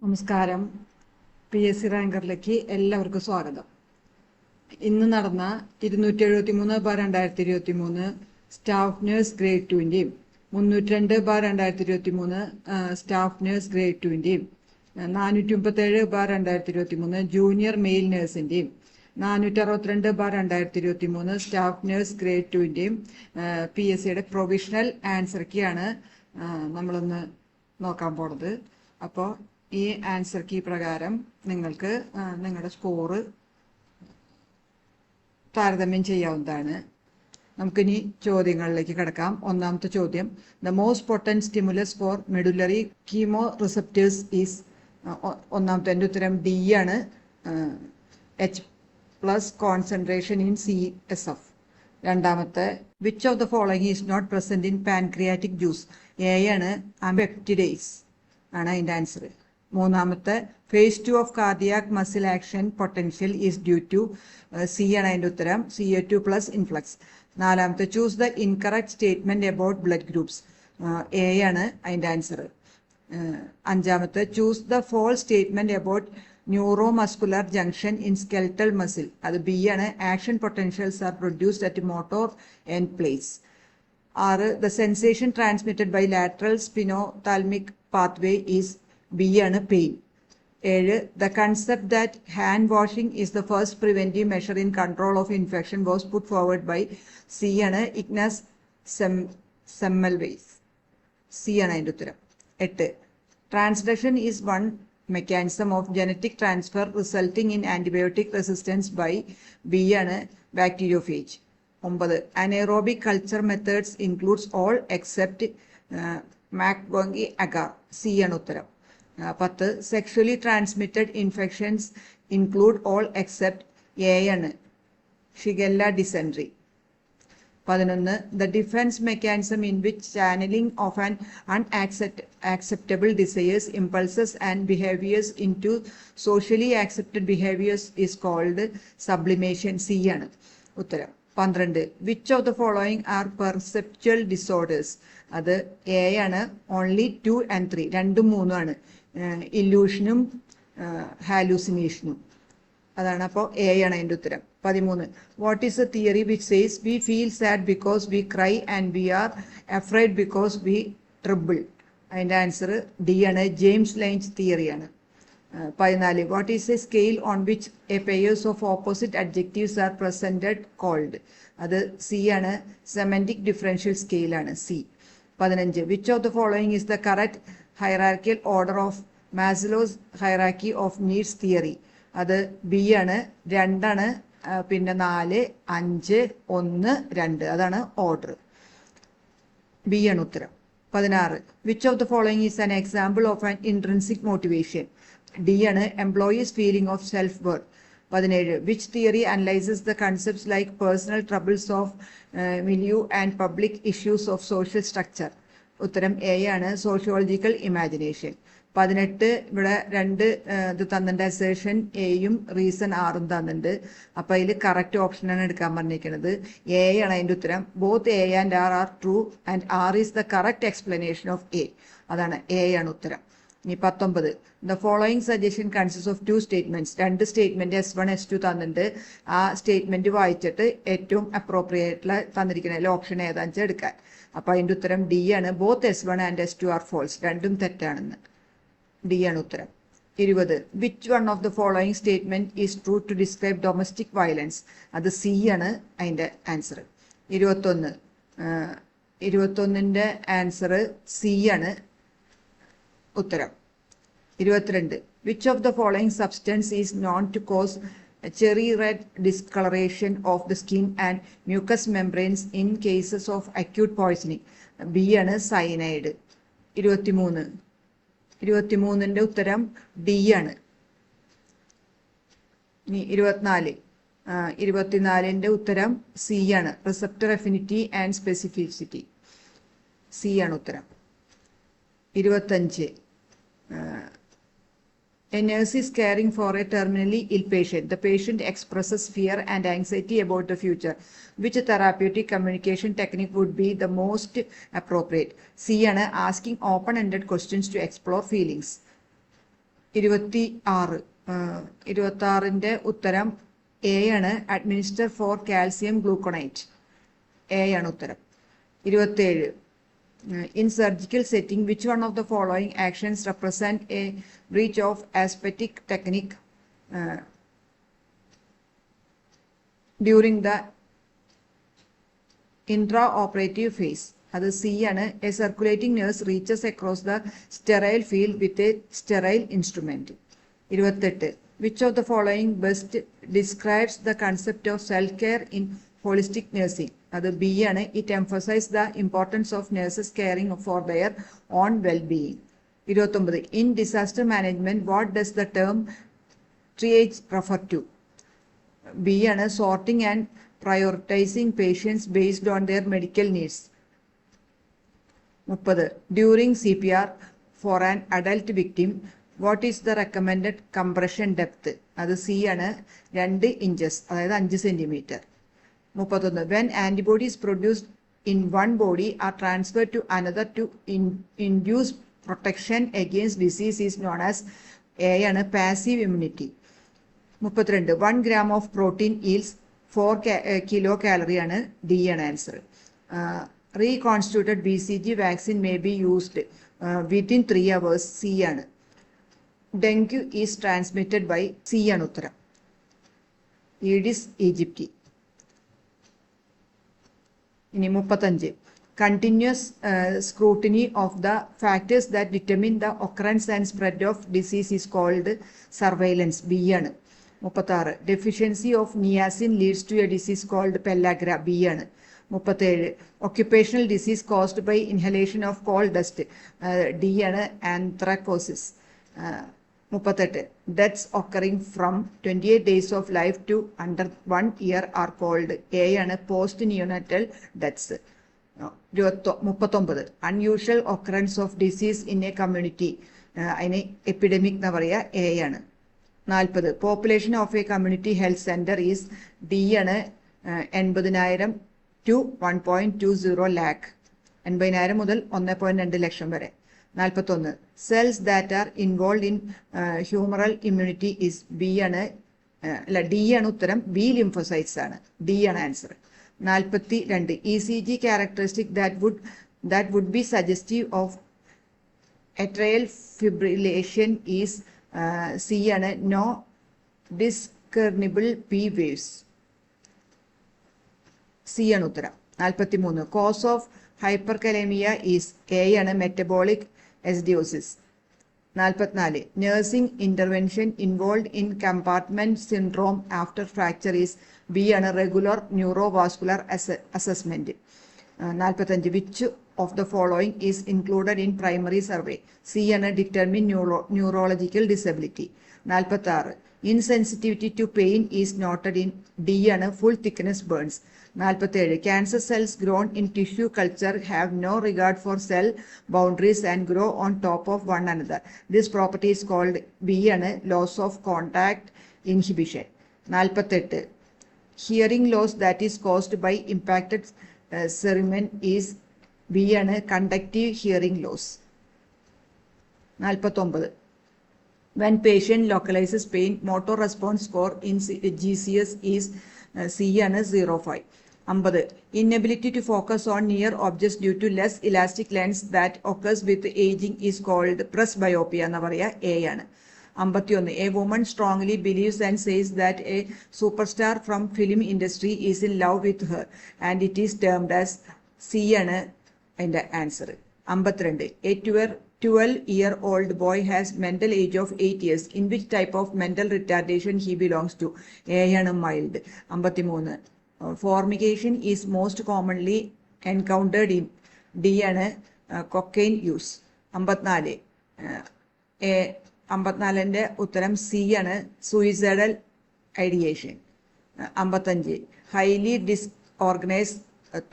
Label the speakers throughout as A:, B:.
A: നമസ്കാരം. PSC റാങ്കറിലേക്ക് എല്ലാവർക്കും സ്വാഗതം. ഇന്ന് നടന്ന 273/2023 സ്റ്റാഫ് നഴ്സ് ഗ്രേഡ് 2-ന്റെയും 302/2023 സ്റ്റാഫ് നഴ്സ് ഗ്രേഡ് 2-ന്റെയും 437/2023 ജൂനിയർ മെയിൽ നഴ്സിന്റെയും 462/2023 സ്റ്റാഫ് നഴ്സ് ഗ്രേഡ് 2-ന്റെയും PSCയുടെ പ്രൊവിഷണൽ ആൻസർ കീയാണ് നമ്മളൊന്ന് നോക്കാൻ പോണത്. അപ്പോൾ ഈ ആൻസർ കീ പ്രകാരം നിങ്ങൾക്ക് നിങ്ങളുടെ സ്കോറ് താരതമ്യം ചെയ്യാവുന്നതാണ്. നമുക്കിനി ചോദ്യങ്ങളിലേക്ക് കിടക്കാം. ഒന്നാമത്തെ ചോദ്യം, the most potent stimulus for medullary chemoreceptors is, ഒന്നാമത്തെ ഉത്തരം ഡി ആണ്, H+ കോൺസെൻട്രേഷൻ ഇൻ CSF. രണ്ടാമത്തെ, which of the following is not present in pancreatic juice, A ആണ് അംപെപ്റ്റിഡേസ് ആണ് അതിൻ്റെ ആൻസർ. മൂന്നാമത്തെ, phase 2 of cardiac muscle action potential is due to, C ആണ് അതിൻ്റെ ഉത്തരം, Ca2+ ഇൻഫ്ലക്സ്. നാലാമത്തെ, choose the incorrect statement about blood groups, A ആണ് അതിൻ്റെ ആൻസർ. അഞ്ചാമത്തെ, choose the fall statement about neuromuscular junction in skeletal muscle, അത് B ആണ്, action potentials are produced at motor end plates. ആറ്, the sensation transmitted by lateral spinothalamic pathway is, B ആണ്, pain. ഏഴ്, the concept that hand washing is the first preventive measure in control of infection was put forward by, C ആണ്, Ignaz Semmelweis, C ആണ് അതിൻ്റെ ഉത്തരം. എട്ട്, transduction is one mechanism of genetic transfer resulting in antibiotic resistance by, B ആണ്, bacteriophage. ഒമ്പത്, anaerobic culture methods includes all except MacConkey agar, C ആണ് ഉത്തരം. 10, sexually transmitted infections include all except, A ആണ്, Shigella dysentery. 11, the defence mechanism in which channelling of an unacceptable desires, impulses and behaviours into socially accepted behaviours is called sublimation, C ആണ് ഉത്തരം. 12, which of the following are perceptual disorders, അത് A ആണ്, only 2 and 3, 2 ഉം 3 ആണ്, ഇല്യൂഷനും ഹാലൂസിനേഷനും, അതാണ്. അപ്പോൾ A ആണ് അതിൻ്റെ ഉത്തരം. 13, what is a theory which says we feel sad because we cry and we are afraid because we tremble, അതിൻ്റെ ആൻസർ ഡി ആണ്, ജെയിംസ് ലൈൻസ് തിയറിയാണ്. 14, what is a scale on which a pairs of opposite adjectives are presented called, അത് C ആണ്, semantic differential സ്കെയിലാണ്, C. 15, which of the following is the correct hierarchical order of Maslow's hierarchy of needs theory, അത് B ആണ്, 2 ആണ്, പിന്നെ 4, 5, 1, 2, അതാണ് order, B ആണ് ഉത്തരം. 16, which of the following is an example of an intrinsic motivation, D ആണ്, employees feeling of self worth. 17, which theory analyses the concepts like personal troubles of milieu and public issues of social structure, ഉത്തരം A ആണ്, sociological imagination. 18, ഇവിടെ 2 ഇത് തന്നിട്ടുണ്ട്, assertion എയും reason ആറും തന്നിട്ടുണ്ട്. അപ്പം അതിൽ കറക്റ്റ് ഓപ്ഷനാണ് എടുക്കാൻ പറഞ്ഞിരിക്കുന്നത്, എ ആണ് അതിൻ്റെ ഉത്തരം. Both A and R are true and R is the correct explanation of A, അതാണ്, എ ആണ് ഉത്തരം. ഇനി 19, the following suggestion consist of 2 statements, 2 statement S1 S2 തന്നിട്ടുണ്ട്. ആ സ്റ്റേറ്റ്മെന്റ് വായിച്ചിട്ട് ഏറ്റവും അപ്രോപ്രിയേറ്റുള്ള തന്നിരിക്കുന്ന ഓപ്ഷൻ ഏതാണെന്ന് വെച്ചാൽ എടുക്കാൻ. അപ്പൊ അതിന്റെ ഉത്തരം ഡി ആണ്, both S1 and S2 R false, രണ്ടും തെറ്റാണെന്ന്, ഡി ആണ് ഉത്തരം. 20, which one of the following statement is true to describe domestic violence, അത് സി ആണ് അതിന്റെ ആൻസർ. 21ന്റെ ആൻസർ സി ആണ് ഉത്തരം. 22, which of the following substance is known to cause cherry red discoloration of the skin and mucous membranes in cases of acute poisoning, B ആണ്, cyanide. 23ന്റെ ഉത്തരം D ആണ്. ഇനി 24ന്റെ ഉത്തരം സി ആണ്, receptor affinity and specificity, C ആണ് ഉത്തരം. 25, a nurse is caring for a terminally ill patient. The patient expresses fear and anxiety about the future. Which therapeutic communication technique would be the most appropriate? C ആണ്, asking open-ended questions to explore feelings. 26 ഉത്തരം A ആണ്. Administer four calcium gluconate A ആണ് ഉത്തരം. 27 in surgical setting which one of the following actions represent a breach of aseptic technique during the intraoperative phase? അത് C ആണ്. A circulating nurse reaches across the sterile field with a sterile instrument. 28 which of the following best describes the concept of self care in holistic nursing? അത് B ആണ്. It emphasise the importance of nurses caring for their own wellbeing. 29 in disaster management what does the term triage refer to? B ആണ്. Sorting and prioritising patients based on their medical needs. 30 during CPR for an adult victim what is the recommended compression depth? അത് C ആണ്. 2 inches, അതായത് 5 centimetre. 31 when antibodies produced in one body are transferred to another to induce protection against disease is known as A ആണ് passive immunity. 32 1 gram of protein yields 4 kilocalorie ആണ്. D ആണ് answer. Reconstituted BCG vaccine may be used within 3 hours. C ആണ്. Dengue is transmitted by C ആണ് ഉത്തരം. Aedes aegypti. ഇനി 35 continuous scrutiny of the factors that determine the occurrence and spread of disease is called surveillance. B ആണ്. 36 deficiency of niacin leads to a disease called pellagra. B ആണ്. 37 occupational disease caused by inhalation of coal dust. D ആണ്. Anthracosis. 38 deaths occurring from 28 days of life to under 1 year are called A ആണ്. Post neonatal deaths. 39 unusual occurrence of disease in A community, അതിന് epidemic എന്ന് പറയുക. A ആണ്. 40 population of A community health centre is. D ആണ്. 80,000 to 1.20 lakh. 80,000 മുതൽ 1.2 ലക്ഷം വരെ. 41 cells that are involved in humoral immunity is B ആണ്. അല്ല, D ആണ് ഉത്തരം. ബി ലിംഫോസൈറ്റ്സ് ആണ്. ഡി ആണ് answer. 42 ECG characteristic that would be suggestive of atrial fibrillation is C ആണ്. no discernible P waves. C ആണ് ഉത്തരം. 43 cause of hyperkalemia is A ആണ്. Metabolic acidosis. 44 nursing intervention involved in compartment syndrome after fracture is B ആണ്. regular neurovascular assessment. 45 which of the following is included in primary survey? C ആണ്. determine neurological disability. 46 insensitivity to pain is noted in. D ആണ്. full thickness burns. 47 cancer cells grown in tissue culture have no regard for cell boundaries and grow on top of one another. This property is called. B ആണ്. loss of contact inhibition. 48 hearing loss that is caused by impacted cerumen is. B ആണ്. conductive hearing loss. 49 when patient localizes pain motor response score in GCS is. C ആണ്. 0.5. 50 inability to focus on near objects due to less elastic lens that occurs with aging is called presbyopia എന്ന് പറയുക. A ആണ്. 51 a woman strongly believes and says that a superstar from film industry is in love with her and it is termed as. C ആണ് അതിൻ്റെ answer. 52 a 12-year-old boy has mental age of 8 years. In which type of mental retardation he belongs to? A ആണ്. mild. 53 formication is most commonly encountered in. D ആണ്. cocaine use. 54 54ന്റെ ഉത്തരം C ആണ്. suicidal ideation. 55 highly disorganized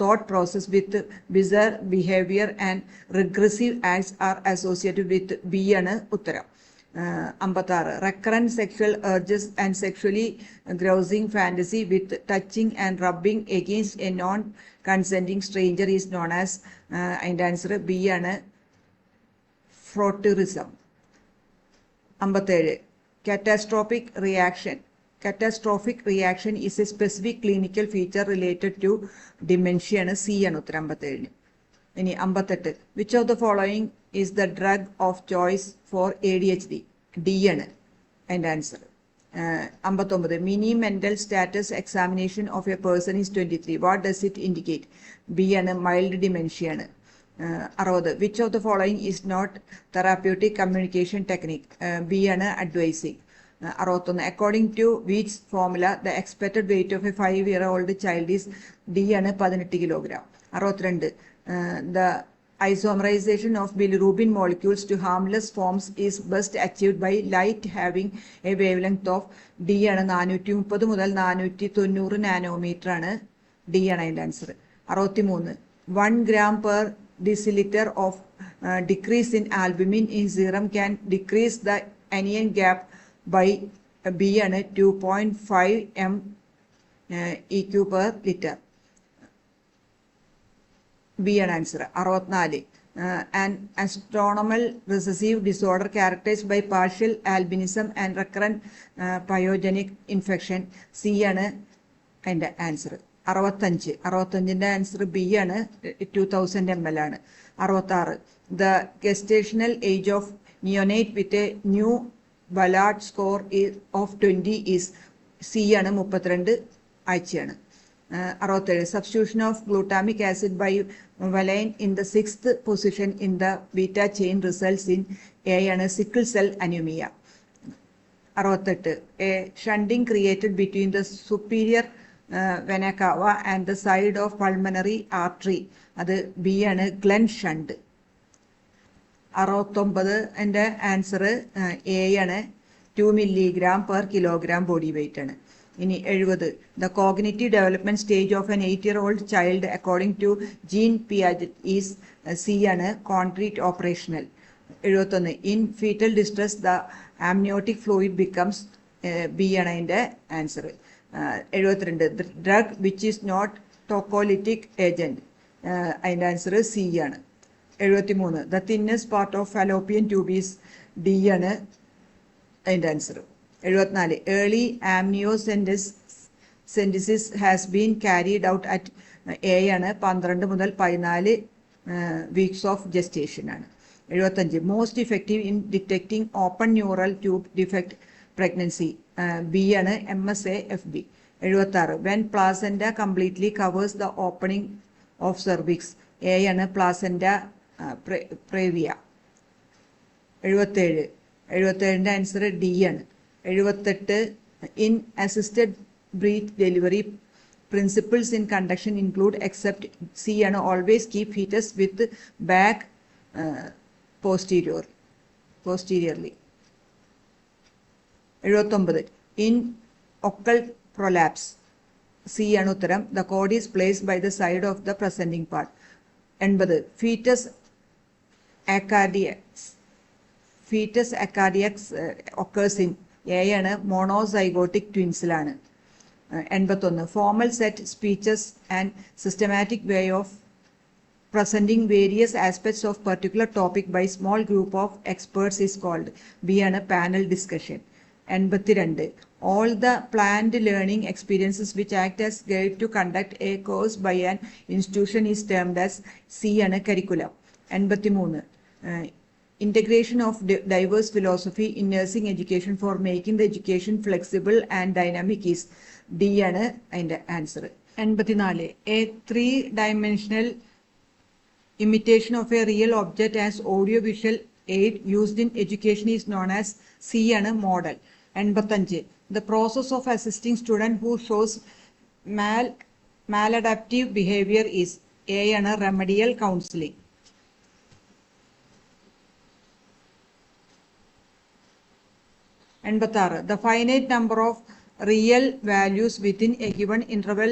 A: thought process with bizarre behavior and regressive acts are associated with. B ആണ് ഉത്തരം. 56 recurrent sexual urges and sexually grousing fantasy with touching and rubbing against a non-consenting stranger is known as. അതിൻ്റെ answer B ആണ്. frotterism. 57. Catastrophic reaction. Catastrophic reaction is a specific clinical feature related to dementia ആണ് C ആണ് ഉത്തരം 57. ഇനി 58. Which of the following is the drug of choice for ADHD? D ആണ് അതിൻ്റെ answer. 59. Mini mental status examination of a person is 23. What does it indicate? B ആണ് mild dementia ആണ്. 60. Which of the following is not therapeutic communication technique? B ആണ് advising. 61. According to which formula the expected weight of a 5-year-old child is? D ആണ് 18 kilogram. 62. The isomerization of bilirubin molecules to harmless forms is best achieved by light having a wavelength of D ആണ് 430 മുതൽ 490 nanometre ആണ്. D ആണ് അതിൻ്റെ answer. 63. 1 gram per deciliter of decrease in albumin in serum can decrease the anion gap by B ആണ് 2.5 m eq per liter. B ആണ് answer. 64. An astronomical recessive disorder characterized by partial albinism and recurrent pyogenic infection. C ആണ് അതിൻ്റെ answer. 65. 65ൻ്റെ answer B ആണ് 2000 ml ആണ്. 66. The gestational age of neonate with a new Ballard score of 20 is? C ആണ് 32 ആഴ്ചയാണ്. 67. Substitution of glutamic acid by valine in the 6th position in the beta chain results in A ആണ് sickle cell anemia. 68. A shunting created between the superior vena cava and the side of pulmonary artery. അത് B ആണ് Glenn shunt. 69. എൻ്റെ answer A ആണ് 2 milligram per kilogram body weight ആണ്. ഇനി 70. The cognitive development stage of an 8-year-old child according to Jean Piaget is? C ആണ് concrete operational. 71. In fetal distress the amniotic fluid becomes? B ആണ് അതിൻ്റെ answer. 72. The drug which is not tocolytic agent. അതിൻ്റെ answer C ആണ്. 73. The thinnest part of fallopian tube is? D ആണ് അതിൻ്റെ answer. 74. Early amniocentesis has been carried out at? A ആണ് 12 മുതൽ 14 weeks of gestation ആണ്. 75. Most effective in detecting open neural tube defect pregnancy? B ആണ് MSA-FB. 76. When placenta completely covers the opening of cervix? A ആണ് placenta previa. 77. 77ൻ്റെ answer D ആണ്. 78. In assisted breech delivery principles in conduction include except? C ആണ് always keep fetus with back posteriorly. 79. In occult prolapse? C ആണ് ഉത്തരം. The cord is placed by the side of the presenting part. 80. Fetus acardiacs occurs in? A ആണ് monozygotic twinsലാണ്. 81. Formal set speeches and systematic way of presenting various aspects of particular topic by small group of experts is called? B ആണ് panel discussion. 82. All the planned learning experiences which act as guide to conduct a course by an institution is termed as? C ആണ് curriculum. 83. Integration of diverse philosophy in nursing education for making the education flexible and dynamic is? D ആണ് അതിൻ്റെ answer. 84. A 3-dimensional imitation of a real object as audiovisual aid used in education is known as? C ആണ് model. 85. The process of assisting student who shows maladaptive behavior is? A ആണ് remedial counseling. 86. The finite number of real values within a given interval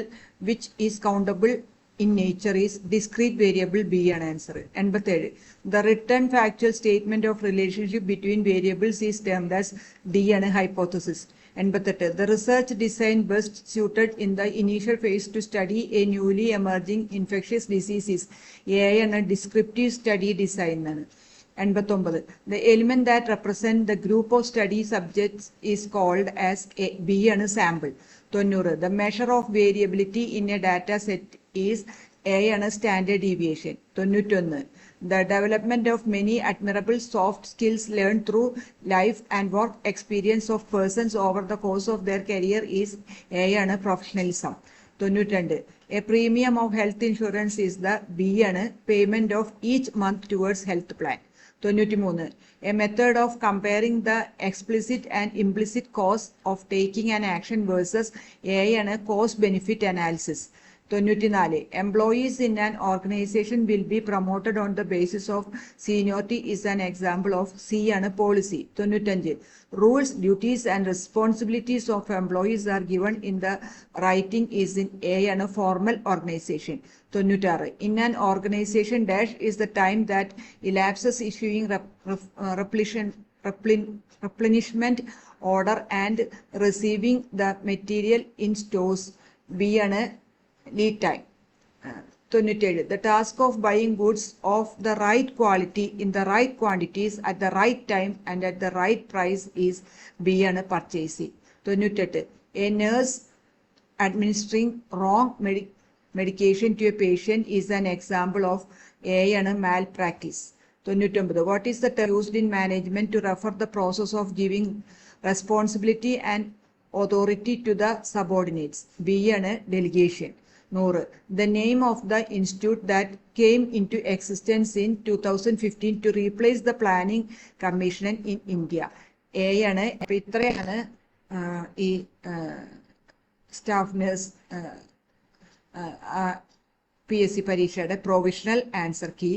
A: which is countable in nature is? discrete variable. B ആണ് answer. 87. The written factual statement of relationship between variables is termed as? D ആണ് hypothesis. 88. The research design best suited in the initial phase to study a newly emerging infectious disease is? A ആണ് descriptive study design ആണ്. 89. The element that represent the group of study subjects is called as B ആണ് sample. 90. The measure of variability in a data set is A ആണ് standard deviation. 91. The development of many admirable soft skills learned through life and work experience of persons over the course of their career is A ആണ് professionalism. 92. A premium of health insurance is the B ആണ് payment of each month towards health plan. 93. A method of comparing the explicit and implicit cost of taking an action versus A ആണ് cost benefit analysis. 94. Employees in an organization will be promoted on the basis of seniority is an example of C ആണ് policy. 95. Rules, duties and responsibilities of employees are given in the writing is in A ആണ് formal organization. 96. In an organization dash is the time that elapses issuing replenishment order and receiving the material in stores. B ആണ് lead time. 97. The task of buying goods of the right quality in the right quantities at the right time and at the right price is B ആണ് purchasing. 98. A nurse administering wrong medication to a patient is an example of A ആണ് malpractice. 99. What is the term used in management to refer the process of giving responsibility and authority to the subordinates? B ആണ് delegation. 100. The name of the institute that came into existence in 2015 to replace the Planning Commission in India. A ആണ്. അപ്പോൾ ഇത്രയാണ് ഈ staff nurse PSC പരീക്ഷയുടെ provisional answer key.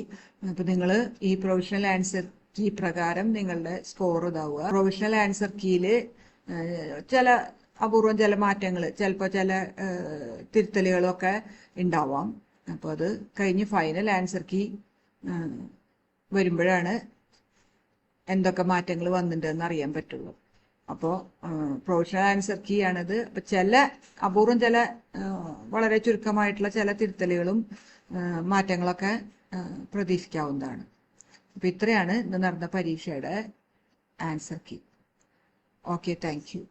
A: അപ്പോൾ നിങ്ങൾ ഈ provisional answer key പ്രകാരം നിങ്ങളുടെ സ്കോർ ഇതാവുക. പ്രൊവിഷണൽ ആൻസർ കീയിൽ ചില അപൂർവം ചില മാറ്റങ്ങൾ, ചിലപ്പോൾ ചില തിരുത്തലുകളൊക്കെ ഉണ്ടാവാം. അപ്പോൾ അത് കഴിഞ്ഞ് ഫൈനൽ ആൻസർ കീ വരുമ്പോഴാണ് എന്തൊക്കെ മാറ്റങ്ങൾ വന്നിട്ടുണ്ടെന്ന് അറിയാൻ പറ്റുള്ളൂ. അപ്പോൾ പ്രൊഫഷണൽ ആൻസർ കീ ആണിത്. അപ്പോൾ ചില അപൂർവം ചില വളരെ ചുരുക്കമായിട്ടുള്ള ചില തിരുത്തലുകളും മാറ്റങ്ങളൊക്കെ പ്രതീക്ഷിക്കാവുന്നതാണ്. അപ്പോൾ ഇത്രയാണ് ഇന്ന് നടന്ന പരീക്ഷയുടെ answer key. Okay, thank U.